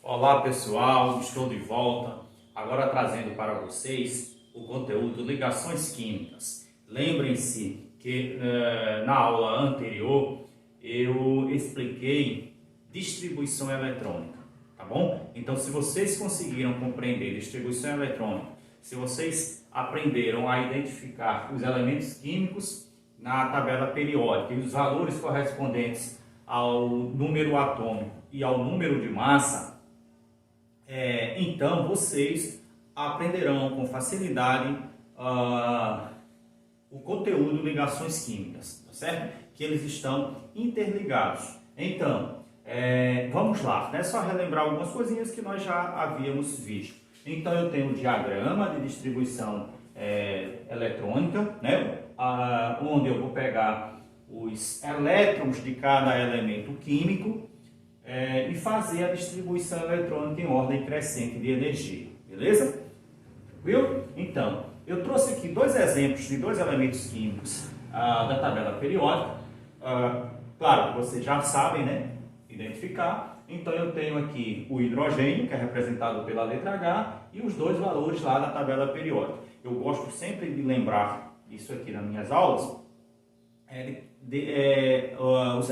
Olá pessoal, estou de volta, agora trazendo para vocês o conteúdo ligações químicas. Lembrem-se que na aula anterior eu expliquei distribuição eletrônica, tá bom? Então se vocês conseguiram compreender distribuição eletrônica, se vocês aprenderam a identificar os elementos químicos na tabela periódica e os valores correspondentes ao número atômico e ao número de massa, então vocês aprenderão com facilidade o conteúdo ligações químicas, tá certo? Que eles estão interligados. Então, vamos lá, né? Só relembrar algumas coisinhas que nós já havíamos visto. Então eu tenho o diagrama de distribuição eletrônica, né? Onde eu vou pegar os elétrons de cada elemento químico e fazer a distribuição eletrônica em ordem crescente de energia, beleza? Viu? Então, eu trouxe aqui dois exemplos de dois elementos químicos da tabela periódica. Claro que vocês já sabem, né, identificar. Então, eu tenho aqui o hidrogênio, que é representado pela letra H, e os dois valores lá da tabela periódica. Eu gosto sempre de lembrar isso aqui nas minhas aulas,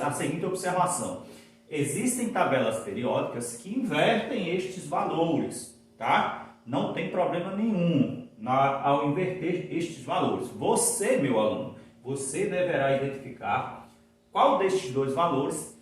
a seguinte observação. Existem tabelas periódicas que invertem estes valores, tá? Não tem problema nenhum ao inverter estes valores. Você, meu aluno, você deverá identificar qual destes dois valores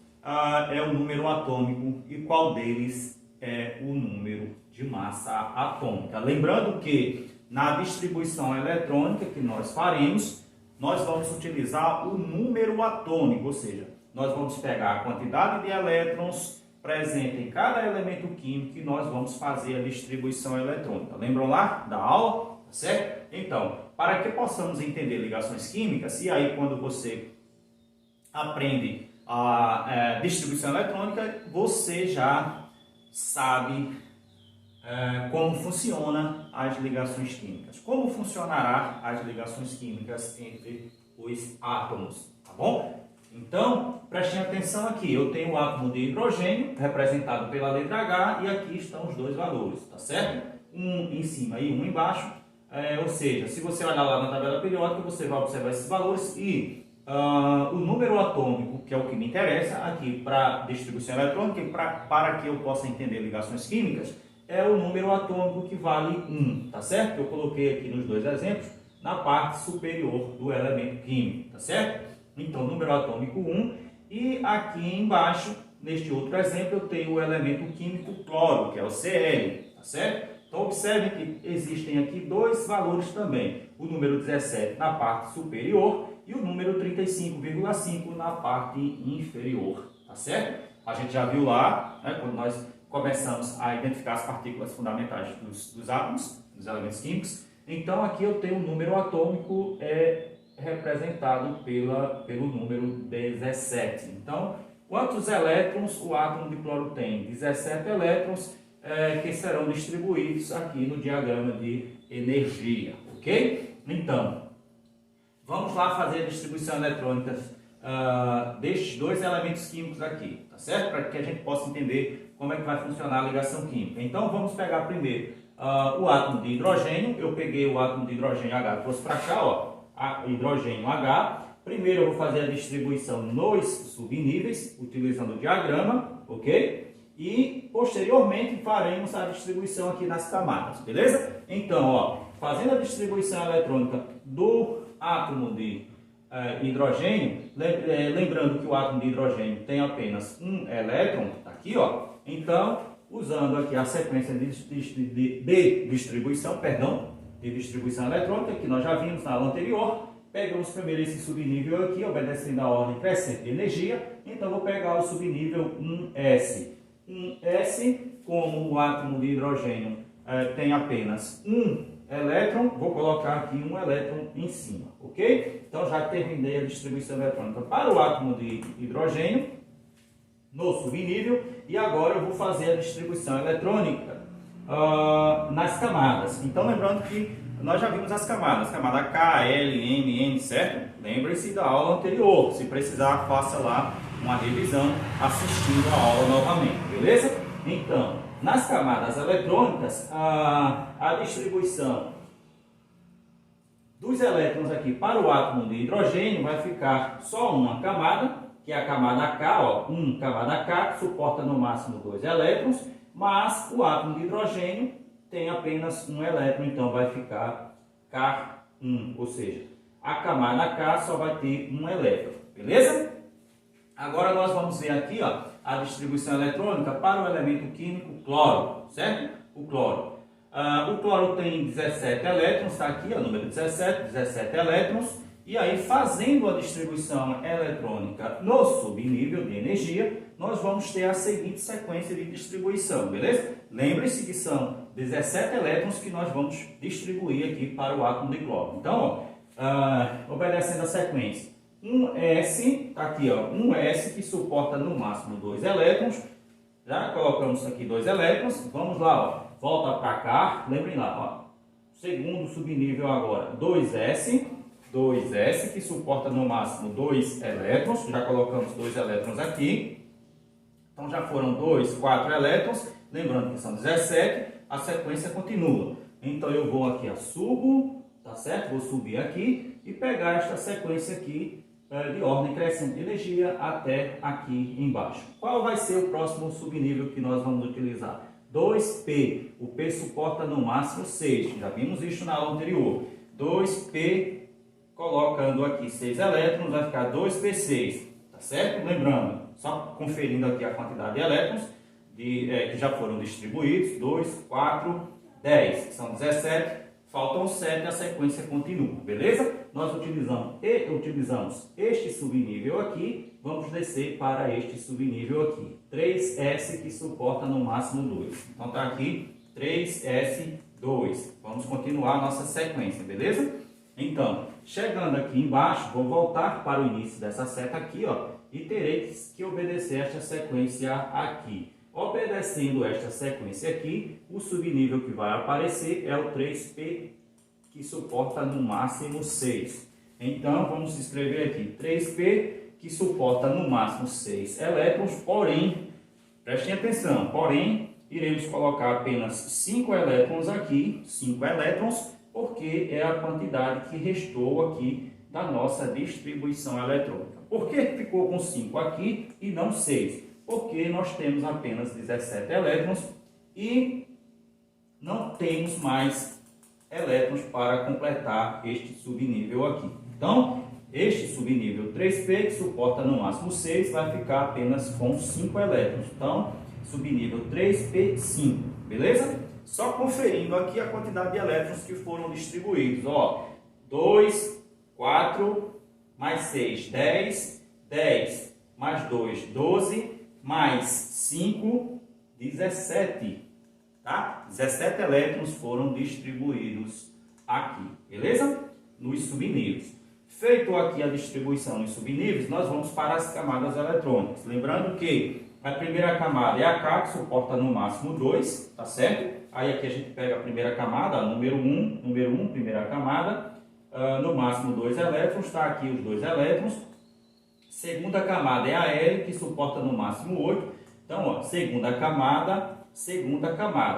é o número atômico e qual deles é o número de massa atômica. Lembrando que na distribuição eletrônica que nós faremos, nós vamos utilizar o número atômico, ou seja, nós vamos pegar a quantidade de elétrons presente em cada elemento químico e nós vamos fazer a distribuição eletrônica. Lembram lá da aula? Tá certo? Então, para que possamos entender ligações químicas, e aí quando você aprende a distribuição eletrônica, você já sabe como funciona as ligações químicas. Como funcionará as ligações químicas entre os átomos, tá bom? Então, prestem atenção aqui, eu tenho o átomo de hidrogênio, representado pela letra H, e aqui estão os dois valores, tá certo? Um em cima e um embaixo, ou seja, se você olhar lá na tabela periódica, você vai observar esses valores e o número atômico, que é o que me interessa aqui para distribuição eletrônica e para que eu possa entender ligações químicas, é o número atômico que vale 1, tá certo? Eu coloquei aqui nos dois exemplos, na parte superior do elemento químico, tá certo? Então, número atômico 1, e aqui embaixo, neste outro exemplo, eu tenho o elemento químico cloro, que é o Cl, tá certo? Então, observem que existem aqui dois valores também, o número 17 na parte superior e o número 35,5 na parte inferior, tá certo? A gente já viu lá, né, quando nós começamos a identificar as partículas fundamentais dos átomos, dos elementos químicos. Então, aqui eu tenho o número atômico representado pelo número 17. Então, quantos elétrons o átomo de cloro tem? 17 elétrons que serão distribuídos aqui no diagrama de energia, ok? Então, vamos lá fazer a distribuição eletrônica destes dois elementos químicos aqui, tá certo? Para que a gente possa entender como é que vai funcionar a ligação química. Então, vamos pegar primeiro o átomo de hidrogênio. Eu peguei o átomo de hidrogênio H, trouxe para cá, ó. Hidrogênio H. Primeiro eu vou fazer a distribuição nos subníveis, utilizando o diagrama, ok? E posteriormente faremos a distribuição aqui nas camadas, beleza? Então, ó, fazendo a distribuição eletrônica do átomo de hidrogênio, lembrando que o átomo de hidrogênio tem apenas um elétron, tá aqui, ó. Então, usando aqui a sequência de distribuição eletrônica, que nós já vimos na aula anterior, pegamos primeiro esse subnível aqui, obedecendo a ordem crescente de energia. Então, vou pegar o subnível 1s. 1s, como o átomo de hidrogênio tem apenas um elétron, vou colocar aqui um elétron em cima, ok? Então, já terminei a distribuição eletrônica para o átomo de hidrogênio no subnível, e agora eu vou fazer a distribuição eletrônica nas camadas. Então, lembrando que nós já vimos as camadas, camada K, L, M, N, certo? Lembre-se da aula anterior, se precisar, faça lá uma revisão assistindo a aula novamente, beleza? Então, nas camadas eletrônicas, a distribuição dos elétrons aqui para o átomo de hidrogênio vai ficar só uma camada, que é a camada K, ó, camada K, que suporta no máximo 2 elétrons, mas o átomo de hidrogênio tem apenas um elétron, então vai ficar K1, ou seja, a camada K só vai ter um elétron, beleza? Agora nós vamos ver aqui, ó, a distribuição eletrônica para o elemento químico cloro, certo? O cloro. O cloro tem 17 elétrons, está aqui, ó, número 17 elétrons. E aí, fazendo a distribuição eletrônica no subnível de energia, nós vamos ter a seguinte sequência de distribuição, beleza? Lembre-se que são 17 elétrons que nós vamos distribuir aqui para o átomo de cloro. Então, ó, obedecendo a sequência, um S, tá aqui, ó, um S que suporta no máximo 2 elétrons. Já colocamos aqui 2 elétrons. Vamos lá, ó, volta para cá. Lembrem lá, ó, segundo subnível agora, 2S que suporta no máximo 2 elétrons. Já colocamos 2 elétrons aqui. Então já foram 4 elétrons. Lembrando que são 17, a sequência continua. Então eu vou aqui, ó, subo, tá certo? Vou subir aqui e pegar esta sequência aqui de ordem crescente de energia até aqui embaixo. Qual vai ser o próximo subnível que nós vamos utilizar? 2P. O P suporta no máximo 6. Já vimos isso na aula anterior. 2P, colocando aqui 6 elétrons, vai ficar 2P6. Tá certo? Lembrando, só conferindo aqui a quantidade de elétrons que já foram distribuídos. 2, 4, 10. São 17. Faltam 7, a sequência continua, beleza? Nós utilizamos este subnível aqui, vamos descer para este subnível aqui. 3S que suporta no máximo 2. Então tá aqui 3S2. Vamos continuar a nossa sequência, beleza? Então, chegando aqui embaixo, vou voltar para o início dessa seta aqui, ó, e terei que obedecer esta sequência aqui. Obedecendo esta sequência aqui, o subnível que vai aparecer é o 3P, que suporta no máximo 6. Então, vamos escrever aqui 3P, que suporta no máximo 6 elétrons, porém, prestem atenção, iremos colocar apenas 5 elétrons aqui, 5 elétrons, porque é a quantidade que restou aqui da nossa distribuição eletrônica. Por que ficou com 5 aqui e não 6? Porque nós temos apenas 17 elétrons e não temos mais elétrons para completar este subnível aqui. Então, este subnível 3P, que suporta no máximo 6, vai ficar apenas com 5 elétrons. Então, subnível 3P5, beleza? Só conferindo aqui a quantidade de elétrons que foram distribuídos. Ó, 2, 4, mais 6, 10, 10, mais 2, 12, mais 5, 17, tá? 17 elétrons foram distribuídos aqui, beleza? Nos subníveis. Feito aqui a distribuição nos subníveis, nós vamos para as camadas eletrônicas. Lembrando que a primeira camada é a K, que suporta no máximo 2, tá certo? Aí aqui a gente pega a primeira camada, número 1, primeira camada, no máximo 2 elétrons, tá aqui os 2 elétrons. Segunda camada é a L, que suporta no máximo 8. Então, ó, segunda camada.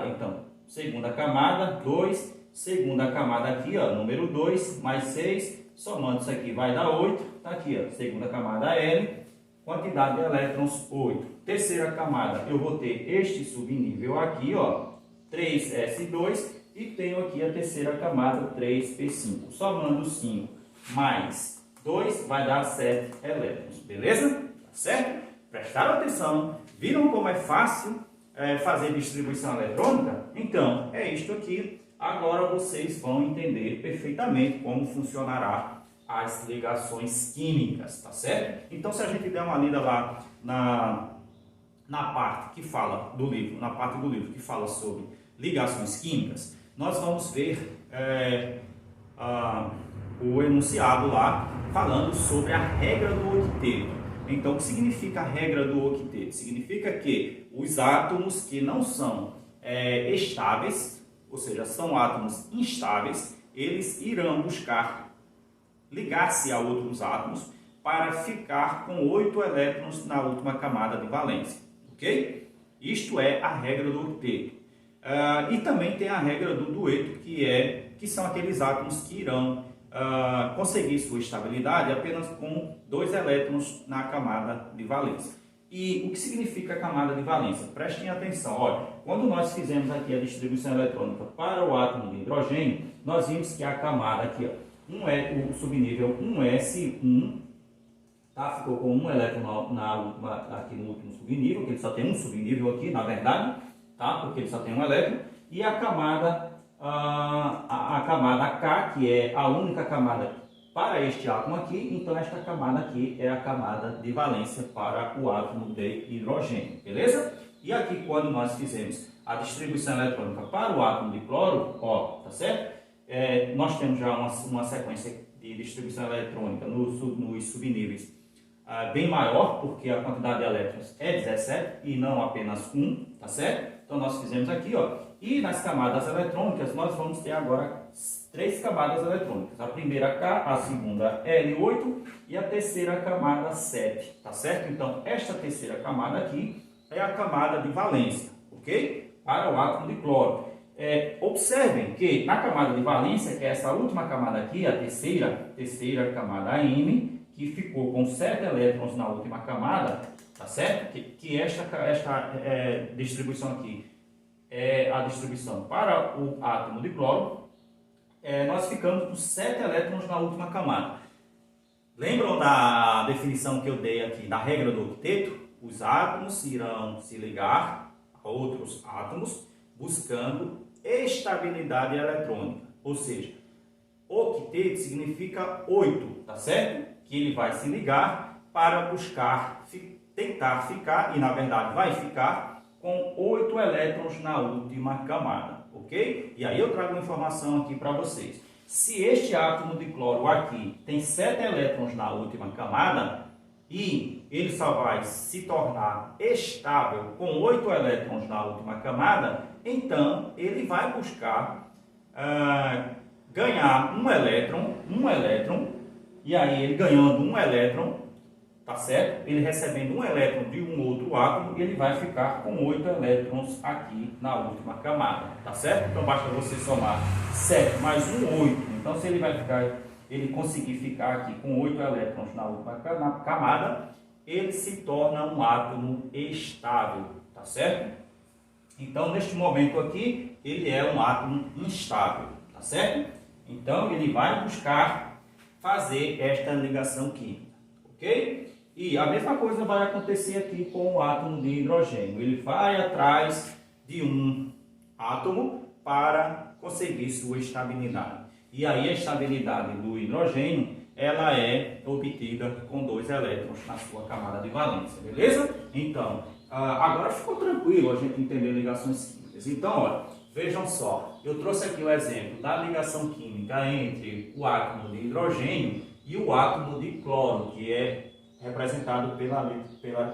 Então, segunda camada, 2. Segunda camada aqui, ó, número 2, mais 6. Somando isso aqui vai dar 8. Tá aqui, ó, segunda camada L. Quantidade de elétrons, 8. Terceira camada, eu vou ter este subnível aqui, ó, 3S2. E tenho aqui a terceira camada, 3P5. Somando 5 mais 2 vai dar 7 elétrons, beleza? Tá certo? Prestaram atenção? Viram como é fácil fazer distribuição eletrônica? Então, é isto aqui. Agora vocês vão entender perfeitamente como funcionará as ligações químicas, tá certo? Então, se a gente der uma lida lá na parte que fala do livro, que fala sobre ligações químicas, nós vamos ver o enunciado lá falando sobre a regra do octeto. Então, o que significa a regra do octeto? Significa que os átomos que não são estáveis, ou seja, são átomos instáveis, eles irão buscar ligar-se a outros átomos para ficar com 8 elétrons na última camada de valência, ok? Isto é a regra do octeto. E também tem a regra do dueto, que são aqueles átomos que irão conseguir sua estabilidade apenas com 2 elétrons na camada de valência. E o que significa a camada de valência? Prestem atenção, olha, quando nós fizemos aqui a distribuição eletrônica para o átomo de hidrogênio, nós vimos que a camada aqui, ó, o subnível 1s1, tá? Ficou com um elétron aqui no último subnível, que ele só tem um subnível aqui, na verdade, tá? Porque ele só tem um elétron, e a camada, a camada K, que é a única camada para este átomo aqui, então esta camada aqui é a camada de valência para o átomo de hidrogênio, beleza? E aqui quando nós fizemos a distribuição eletrônica para o átomo de cloro, ó, tá certo? Nós temos já uma sequência de distribuição eletrônica nos subníveis bem maior, porque a quantidade de elétrons é 17 e não apenas 1, tá certo? Então nós fizemos aqui, ó, e nas camadas eletrônicas nós vamos ter agora 3 camadas eletrônicas. A primeira K, a segunda L8 e a terceira camada 7, tá certo? Então esta terceira camada aqui é a camada de valência, ok? Para o átomo de cloro. Observem que na camada de valência, que é essa última camada aqui, a terceira camada M, que ficou com 7 elétrons na última camada, tá certo? Que esta distribuição aqui é a distribuição para o átomo de cloro. Nós ficamos com 7 elétrons na última camada. Lembram da definição que eu dei aqui da regra do octeto? Os átomos irão se ligar a outros átomos buscando estabilidade eletrônica. Ou seja, octeto significa 8, tá certo? Que ele vai se ligar para buscar, tentar ficar, e na verdade vai ficar, com 8 elétrons na última camada, ok? E aí eu trago uma informação aqui para vocês. Se este átomo de cloro aqui tem 7 elétrons na última camada, e ele só vai se tornar estável com 8 elétrons na última camada, então ele vai buscar ganhar um elétron, e aí ele ganhando um elétron, tá certo? Ele recebendo um elétron de um outro átomo, ele vai ficar com 8 elétrons aqui na última camada, tá certo? Então basta você somar 7 mais 1, 8. Então se ele conseguir ficar aqui com 8 elétrons na última camada, ele se torna um átomo estável, tá certo? Então neste momento aqui, ele é um átomo instável, tá certo? Então ele vai buscar fazer esta ligação química, ok? E a mesma coisa vai acontecer aqui com o átomo de hidrogênio. Ele vai atrás de um átomo para conseguir sua estabilidade. E aí a estabilidade do hidrogênio, ela é obtida com 2 elétrons na sua camada de valência, beleza? Então, agora ficou tranquilo a gente entender ligações químicas. Então, olha, vejam só, eu trouxe aqui o exemplo da ligação química entre o átomo de hidrogênio e o átomo de cloro, que é representado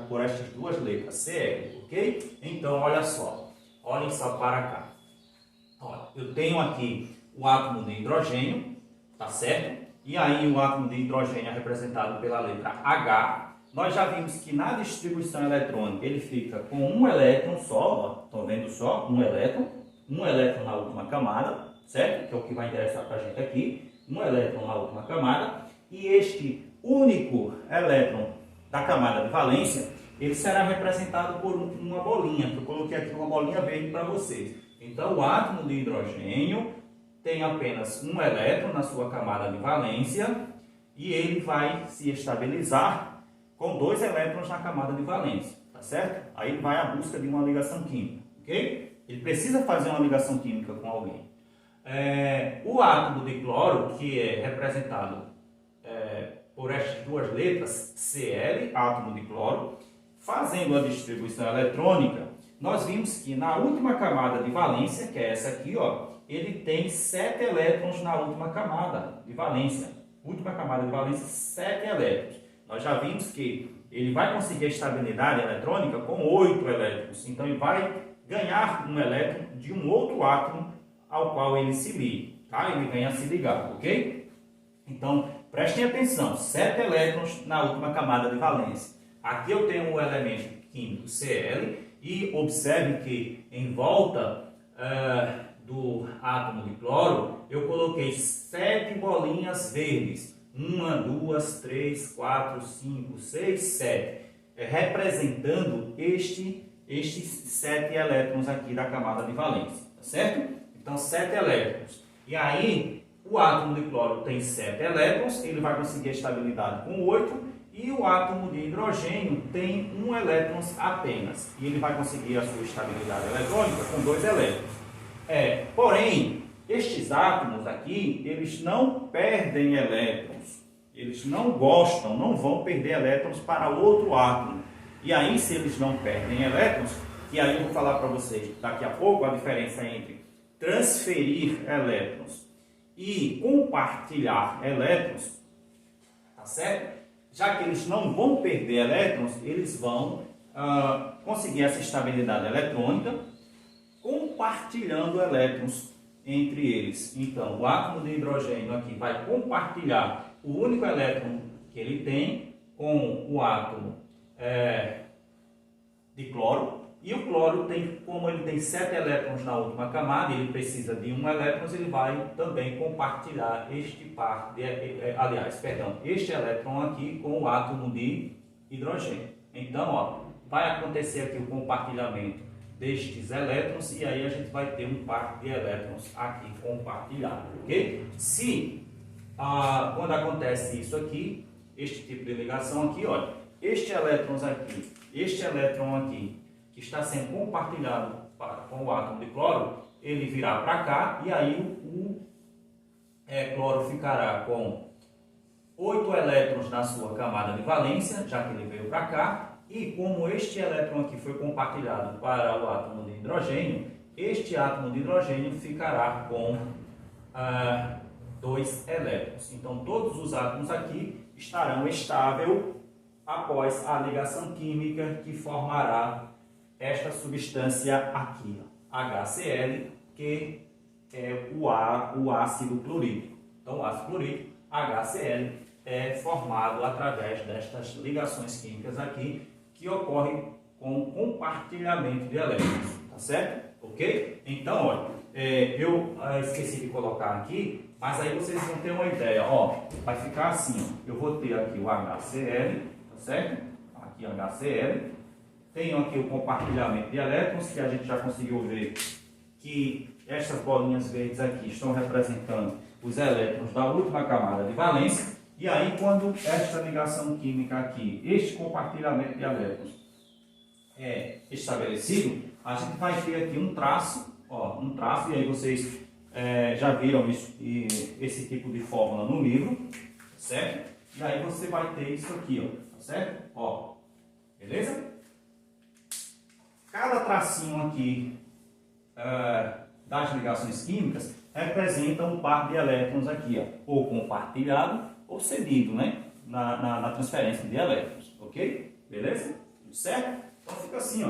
por estas duas letras, Cl, ok? Então, olha só, olhem só para cá. Olha, eu tenho aqui o átomo de hidrogênio, tá certo? E aí o átomo de hidrogênio é representado pela letra H. Nós já vimos que na distribuição eletrônica ele fica com um elétron só, estão vendo só? Um elétron na última camada, certo? Que é o que vai interessar para a gente aqui. Um elétron na última camada. E este único elétron da camada de valência, ele será representado por uma bolinha. Eu coloquei aqui uma bolinha verde para vocês. Então, o átomo de hidrogênio tem apenas um elétron na sua camada de valência e ele vai se estabilizar com 2 elétrons na camada de valência, tá certo? Aí ele vai à busca de uma ligação química, ok? Ele precisa fazer uma ligação química com alguém. O átomo de cloro, que é representado por estas duas letras, Cl, átomo de cloro, fazendo a distribuição eletrônica, nós vimos que na última camada de valência, que é essa aqui, ó, ele tem 7 elétrons na última camada de valência. Última camada de valência, 7 elétrons. Nós já vimos que ele vai conseguir a estabilidade eletrônica com 8 elétrons. Então ele vai ganhar um elétron de um outro átomo ao qual ele se liga, tá? Ele vem a se ligar, ok? Então, prestem atenção, 7 elétrons na última camada de valência. Aqui eu tenho o elemento químico Cl E observe que em volta do átomo de cloro, eu coloquei 7 bolinhas verdes. 1, 2, 3, 4, 5, 6, 7. Representando estes 7 elétrons aqui da camada de valência, tá certo? Então, 7 elétrons. E aí, o átomo de cloro tem 7 elétrons, ele vai conseguir a estabilidade com 8, e o átomo de hidrogênio tem 1 elétron apenas, e ele vai conseguir a sua estabilidade eletrônica com 2 elétrons. Porém, estes átomos aqui, eles não perdem elétrons, eles não gostam, não vão perder elétrons para outro átomo. E aí, se eles não perdem elétrons, e aí eu vou falar para vocês daqui a pouco a diferença entre transferir elétrons e compartilhar elétrons, tá certo? Já que eles não vão perder elétrons, eles vão conseguir essa estabilidade eletrônica compartilhando elétrons entre eles. Então, o átomo de hidrogênio aqui vai compartilhar o único elétron que ele tem com o átomo de cloro. E o cloro, como ele tem 7 elétrons na última camada, ele precisa de 1 elétron, ele vai também compartilhar este elétron aqui com o átomo de hidrogênio. Então, vai acontecer aqui o compartilhamento destes elétrons e aí a gente vai ter um par de elétrons aqui compartilhado, ok? Quando acontece isso aqui, este tipo de ligação aqui, olha, este elétron aqui, que está sendo compartilhado com o átomo de cloro, ele virá para cá e aí o cloro ficará com 8 elétrons na sua camada de valência, já que ele veio para cá, e como este elétron aqui foi compartilhado para o átomo de hidrogênio, este átomo de hidrogênio ficará com 2 elétrons. Então, todos os átomos aqui estarão estáveis após a ligação química que formará esta substância aqui, HCl, que é o ácido clorídrico. Então, o ácido clorídrico, HCl, é formado através destas ligações químicas aqui, que ocorrem com compartilhamento de elétrons, tá certo? Ok? Então, olha, eu esqueci de colocar aqui, mas aí vocês vão ter uma ideia, vai ficar assim, eu vou ter aqui o HCl, tá certo? Aqui o HCl, tenho aqui o compartilhamento de elétrons, que a gente já conseguiu ver que estas bolinhas verdes aqui estão representando os elétrons da última camada de valência. E aí, quando esta ligação química aqui, este compartilhamento de elétrons é estabelecido, a gente vai ter aqui um traço, e aí vocês já viram esse tipo de fórmula no livro, certo? E aí você vai ter isso aqui, tá certo? Beleza? Cada tracinho aqui das ligações químicas representa um par de elétrons aqui, ou compartilhado ou cedido, né? Na transferência de elétrons, ok? Beleza? Tudo certo? Então fica assim,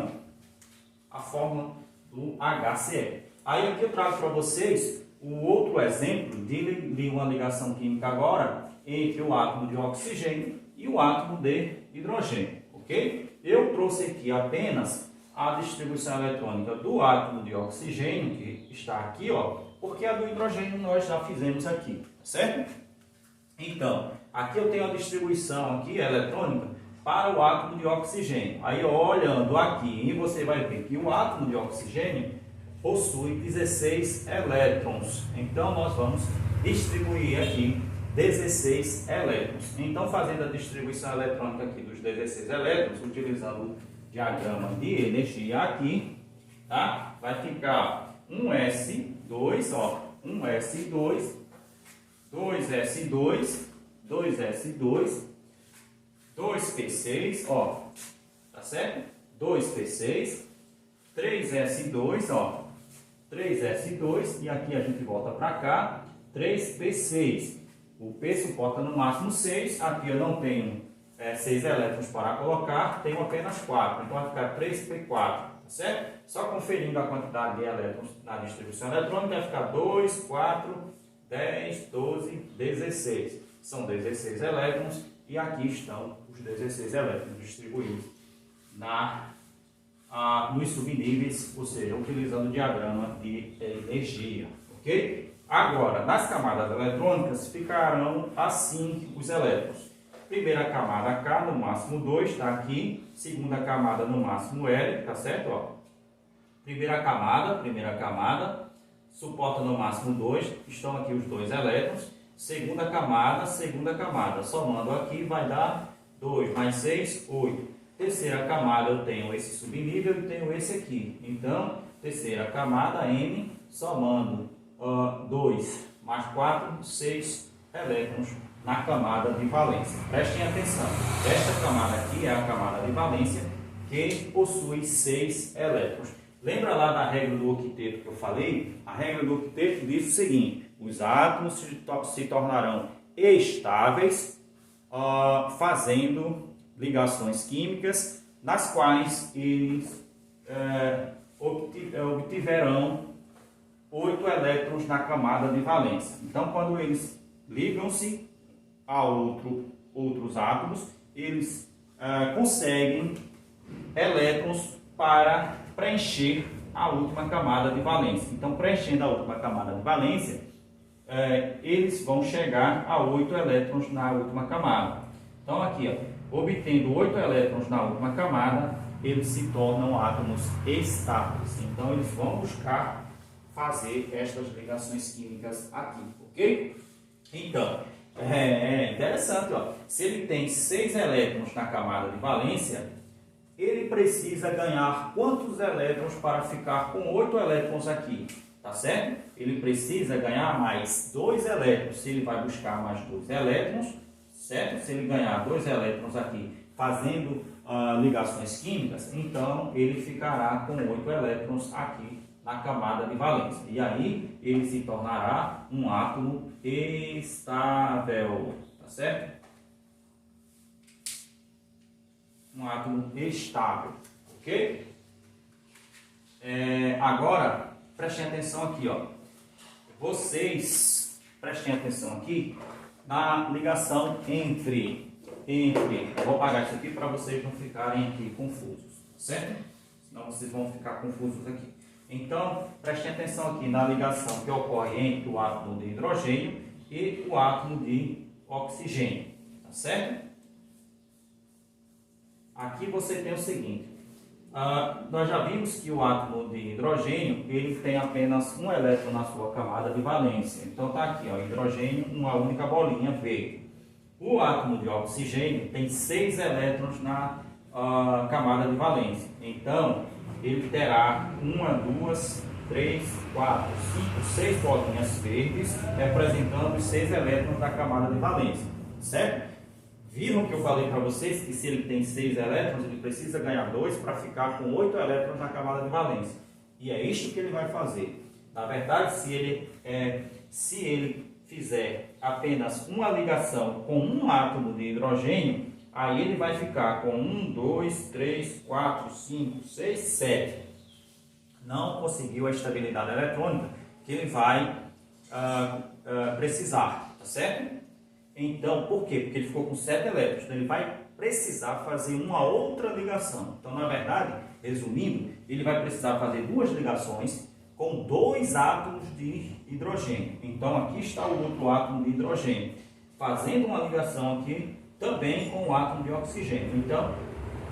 a fórmula do HCl. Aí aqui eu trago para vocês o outro exemplo de uma ligação química agora entre o átomo de oxigênio e o átomo de hidrogênio, ok? Eu trouxe aqui apenas a distribuição eletrônica do átomo de oxigênio, que está aqui, porque a do hidrogênio nós já fizemos aqui, certo? Então, aqui eu tenho a distribuição aqui eletrônica para o átomo de oxigênio. Aí, olhando aqui, você vai ver que o átomo de oxigênio possui 16 elétrons. Então, nós vamos distribuir aqui 16 elétrons. Então, fazendo a distribuição eletrônica aqui dos 16 elétrons, utilizando o diagrama de energia aqui, tá? Vai ficar um S2, um S2, 2S2, 2S2, 2P6, tá certo? 2P6, 3S2, 3S2, e aqui a gente volta para cá, 3P6. O P suporta no máximo 6, aqui eu não tenho 6 elétrons para colocar, tenho apenas 4, então vai ficar 3P4, tá certo? Só conferindo a quantidade de elétrons na distribuição eletrônica, vai ficar 2, 4, 10, 12, 16. São 16 elétrons e aqui estão os 16 elétrons distribuídos na nos subníveis, ou seja, utilizando o diagrama de energia, ok? Agora, nas camadas eletrônicas ficarão assim os elétrons. Primeira camada K, no máximo 2, está aqui. Segunda camada, no máximo L, tá certo? Ó. Primeira camada, suporta no máximo 2, estão aqui os dois elétrons. Segunda camada, somando aqui vai dar 2 mais 6, 8. Terceira camada eu tenho esse subnível e tenho esse aqui. Então, terceira camada, M, somando 2 mais 4, 6 elétrons na camada de valência. Prestem atenção, esta camada aqui é a camada de valência que possui 6 elétrons. Lembra lá da regra do octeto que eu falei? A regra do octeto diz o seguinte: os átomos se tornarão estáveis fazendo ligações químicas nas quais eles obtiverão 8 elétrons na camada de valência. Então, quando eles ligam-se a outros átomos, eles conseguem elétrons para preencher a última camada de valência. Então, preenchendo a última camada de valência, eles vão chegar a 8 elétrons na última camada. Então, aqui, ó, obtendo 8 elétrons na última camada, eles se tornam átomos estáveis. Então, eles vão buscar fazer estas ligações químicas aqui, ok? Então, é interessante, ó, se ele tem 6 elétrons na camada de valência, ele precisa ganhar quantos elétrons para ficar com 8 elétrons aqui, tá certo? Ele precisa ganhar mais 2 elétrons, se ele vai buscar mais 2 elétrons, certo? Se ele ganhar 2 elétrons aqui fazendo ligações químicas, então ele ficará com 8 elétrons aqui na camada de valência. E aí ele se tornará um átomo estável, tá certo? Um átomo estável, ok? Agora, prestem atenção aqui, ó. Vocês prestem atenção aqui na ligação entre. Eu vou apagar isso aqui para vocês não ficarem aqui confusos, certo? Senão vocês vão ficar confusos aqui. Então, prestem atenção aqui na ligação que ocorre entre o átomo de hidrogênio e o átomo de oxigênio, tá certo? Aqui você tem o seguinte, nós já vimos que o átomo de hidrogênio ele tem apenas um elétron na sua camada de valência. Então está aqui, ó, hidrogênio, uma única bolinha verde. O átomo de oxigênio tem 6 elétrons na camada de valência. Então ele terá 1, 2, 3, 4, 5, 6 bolinhas verdes representando os 6 elétrons da camada de valência, certo? Viram que eu falei para vocês que se ele tem 6 elétrons, ele precisa ganhar 2 para ficar com 8 elétrons na camada de valência. E é isto que ele vai fazer. Na verdade, se ele fizer apenas uma ligação com um átomo de hidrogênio, aí ele vai ficar com 1, 2, 3, 4, 5, 6, 7. Não conseguiu a estabilidade eletrônica que ele vai precisar, tá certo? Então, por quê? Porque ele ficou com 7 elétrons, então ele vai precisar fazer uma outra ligação. Então, na verdade, resumindo, ele vai precisar fazer 2 ligações com 2 átomos de hidrogênio. Então, aqui está o outro átomo de hidrogênio, fazendo uma ligação aqui também com o átomo de oxigênio. Então,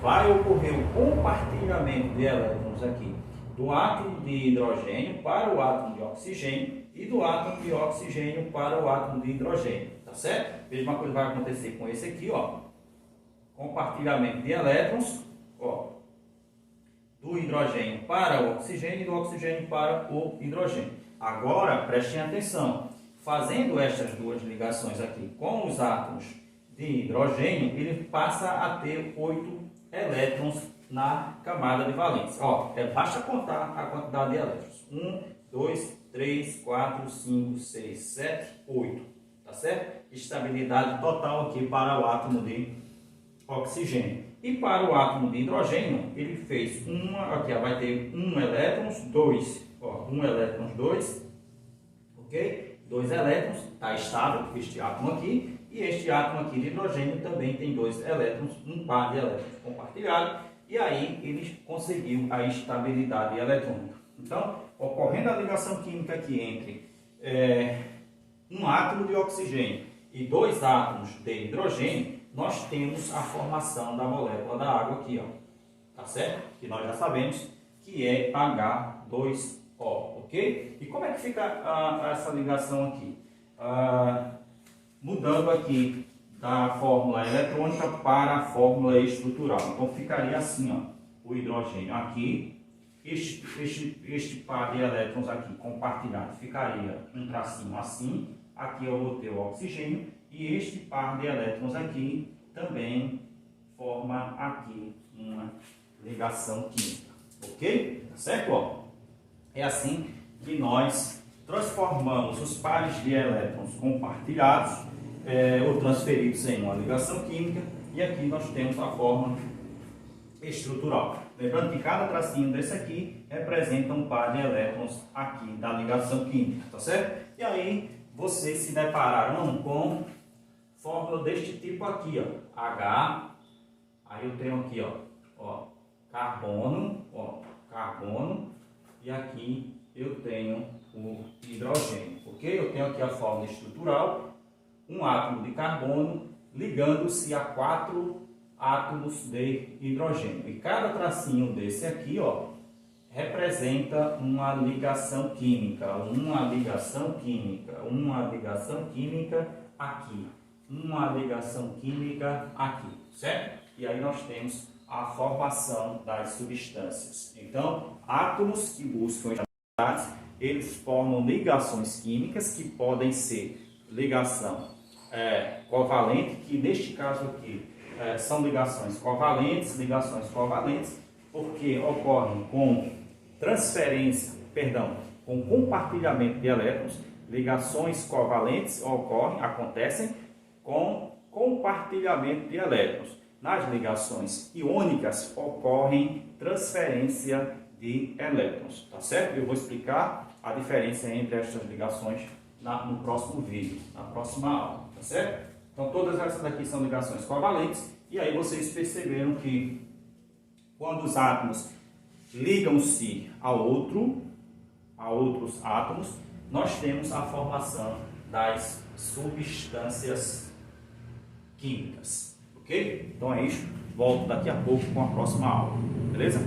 vai ocorrer o compartilhamento de elétrons aqui do átomo de hidrogênio para o átomo de oxigênio e do átomo de oxigênio para o átomo de hidrogênio, tá certo? Mesma coisa vai acontecer com esse aqui, ó. Compartilhamento de elétrons, ó, do hidrogênio para o oxigênio e do oxigênio para o hidrogênio. Agora, prestem atenção. Fazendo estas 2 ligações aqui com os átomos de hidrogênio, ele passa a ter 8 elétrons na camada de valência. Ó, basta contar a quantidade de elétrons. 1, 2, 3, 4, 5, 6, 7, 8. Tá certo? Estabilidade total aqui para o átomo de oxigênio. E para o átomo de hidrogênio, ele fez aqui ó, vai ter 1 elétrons, 2. Ó, 1 elétrons, 2. Ok? 2 elétrons, está estável este átomo aqui. E este átomo aqui de hidrogênio também tem 2 elétrons, um par de elétrons compartilhado. e aí ele conseguiu a estabilidade eletrônica. Então, ocorrendo a ligação química aqui entre um átomo de oxigênio e dois átomos de hidrogênio, nós temos a formação da molécula da água aqui, ó, tá certo? Que nós já sabemos que é H2O, ok? E como é que fica essa ligação aqui? Mudando aqui da fórmula eletrônica para a fórmula estrutural. Então ficaria assim, ó, o hidrogênio aqui, este par de elétrons aqui compartilhado ficaria um tracinho assim, aqui eu vou ter o oxigênio, e este par de elétrons aqui também forma aqui uma ligação química, ok? Tá certo? Ó? É assim que nós transformamos os pares de elétrons compartilhados ou transferidos em uma ligação química, e aqui nós temos a forma estrutural. Lembrando que cada tracinho desse aqui representa um par de elétrons aqui da ligação química, tá certo? E aí vocês se depararam com fórmula deste tipo aqui, ó, H, aí eu tenho aqui, ó, carbono, e aqui eu tenho o hidrogênio, ok? Eu tenho aqui a fórmula estrutural, um átomo de carbono ligando-se a 4 átomos de hidrogênio. E cada tracinho desse aqui, ó, representa uma ligação química, uma ligação química aqui, uma ligação química aqui, certo? E aí nós temos a formação das substâncias. Então, átomos que buscam estabilidade, eles formam ligações químicas que podem ser ligação covalente, que neste caso aqui são ligações covalentes, porque ocorrem com com compartilhamento de elétrons. Ligações covalentes acontecem com compartilhamento de elétrons. Nas ligações iônicas ocorrem transferência de elétrons, tá certo? Eu vou explicar a diferença entre estas ligações no próximo vídeo, na próxima aula, tá certo? Então todas essas aqui são ligações covalentes, e aí vocês perceberam que quando os átomos ligam-se a outros átomos, nós temos a formação das substâncias químicas, ok? Então é isso, volto daqui a pouco com a próxima aula, beleza?